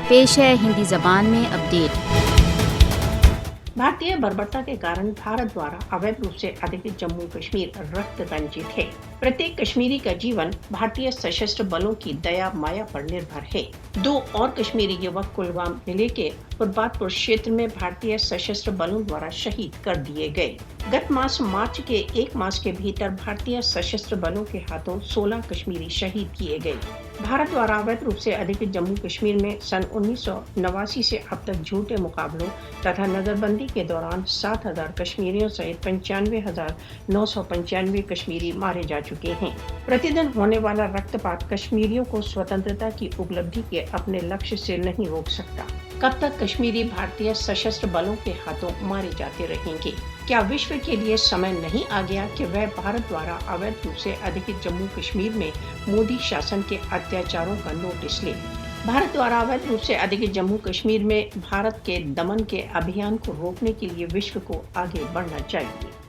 पेश है हिंदी जबान में अपडेट। भारतीय बर्बरता के कारण भारत द्वारा अवैध रूप से अधिकृत जम्मू कश्मीर रक्त रंजित है। प्रत्येक कश्मीरी का जीवन भारतीय सशस्त्र बलों की दया माया पर निर्भर है। 2 और कश्मीरी युवक कुलगाम जिले के पुरबातपुर क्षेत्र में भारतीय सशस्त्र बलों द्वारा शहीद कर दिए गए। गत मास मार्च के 1 मास के भीतर भारतीय सशस्त्र बलों के हाथों 16 कश्मीरी शहीद किए गए। भारत द्वारा अवैध रूप से अधिकृत जम्मू कश्मीर में सन 1989 से अब तक झूठे मुकाबलों तथा नजरबंदी के दौरान 7,000 कश्मीरियों सहित 95,995 कश्मीरी मारे जा चुके हैं। प्रतिदिन होने वाला रक्तपात कश्मीरियों को स्वतंत्रता की उपलब्धि के अपने लक्ष्य से नहीं रोक सकता। कब तक कश्मीरी भारतीय सशस्त्र बलों के हाथों मारे जाते रहेंगे? क्या विश्व के लिए समय नहीं आ गया कि वह भारत द्वारा अवैध रूप से अधिकृत जम्मू कश्मीर में मोदी शासन के अत्याचारों का नोटिस ले? भारत द्वारा अवैध रूप से अधिकृत जम्मू कश्मीर में भारत के दमन के अभियान को रोकने के लिए विश्व को आगे बढ़ना चाहिए।